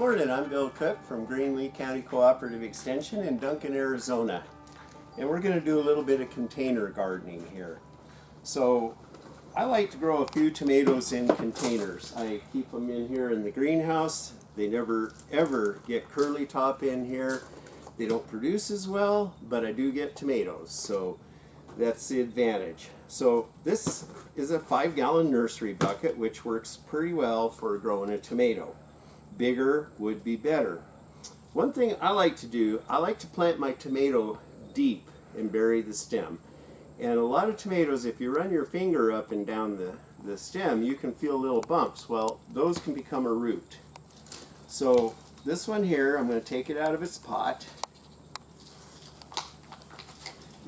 morning, I'm Bill Cook from Greenlee County Cooperative Extension in Duncan, Arizona. And we're going to do a little bit of container gardening here. So I like to grow a few tomatoes in containers. I keep them in here in the greenhouse. They never ever get curly top in here. They don't produce as well, but I do get tomatoes. So that's the advantage. So this is a 5-gallon nursery bucket, which works pretty well for growing a tomato. Bigger would be better. One thing I like to do, I like to plant my tomato deep and bury the stem. And a lot of tomatoes, if you run your finger up and down the stem, you can feel little bumps. Well, those can become a root. So this one here, I'm going to take it out of its pot.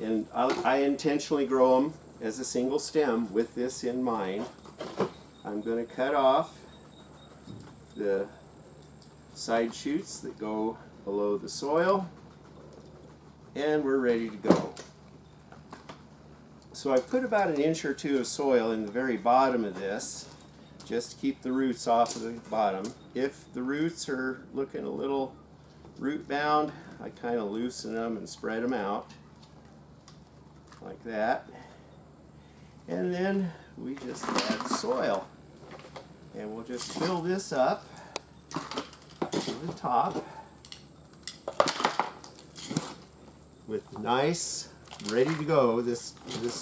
And I intentionally grow them as a single stem with this in mind. I'm going to cut off the side shoots that go below the soil, and we're ready to go. So I put about 1 inch or 2 of soil in the very bottom of this, just to keep the roots off of the bottom. If the roots are looking a little root bound, I kind of loosen them and spread them out like that. And then we just add soil, and we'll just fill this up to the top with nice, ready to go. This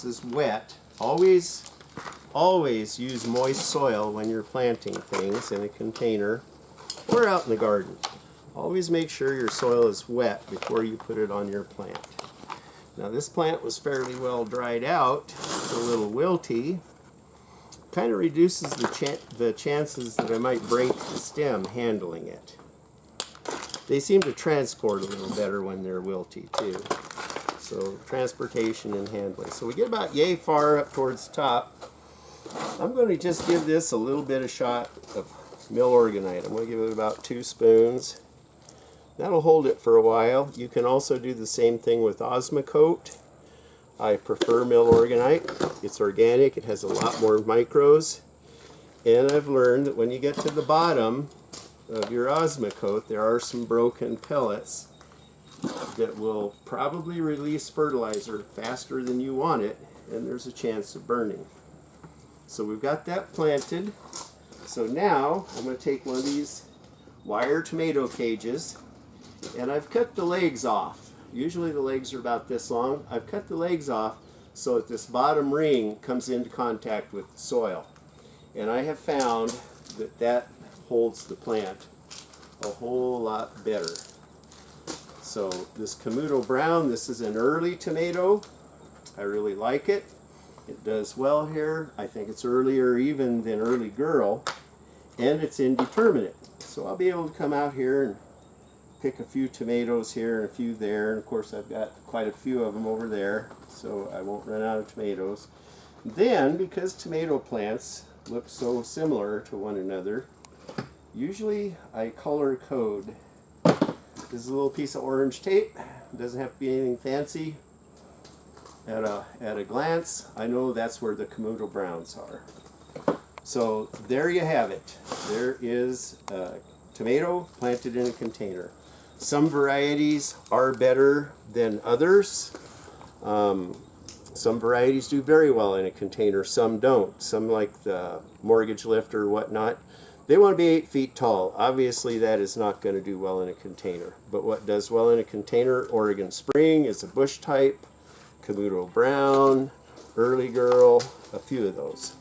is wet. Always use moist soil when you're planting things in a container or out in the garden. Always make sure your soil is wet before you put it on your plant. Now this plant was fairly well dried out. It's a little wilty. Kind of reduces the chances that I might break the stem handling it. They seem to transport a little better when they're wilty too. So transportation and handling. So we get about yay far up towards the top. I'm going to just give this a little bit of shot of mill organite. I'm going to give it about 2 spoons. That'll hold it for a while. You can also do the same thing with Osmocote. I prefer mill organite. It's organic, it has a lot more micros, and I've learned that when you get to the bottom of your Osmocote, there are some broken pellets that will probably release fertilizer faster than you want it, and there's a chance of burning. So we've got that planted. So now I'm going to take one of these wire tomato cages, and I've cut the legs off. Usually the legs are about this long. I've cut the legs off so that this bottom ring comes into contact with the soil. And I have found that that holds the plant a whole lot better. So this Camuto Brown, this is an early tomato. I really like it. It does well here. I think it's earlier even than Early Girl. And it's indeterminate. So I'll be able to come out here and pick a few tomatoes here and a few there, and of course I've got quite a few of them over there, so I won't run out of tomatoes. Then, because tomato plants look so similar to one another, usually I color code. This is a little piece of orange tape. It doesn't have to be anything fancy. At a glance, I know that's where the Camuto Browns are. So there you have it. There is a tomato planted in a container. Some varieties are better than others. Some varieties do very well in a container, some don't. Some, like the mortgage lift or whatnot, they want to be 8 feet tall. Obviously that is not going to do well in a container. But what does well in a container, Oregon Spring is a bush type, Camuto Brown, Early Girl, a few of those.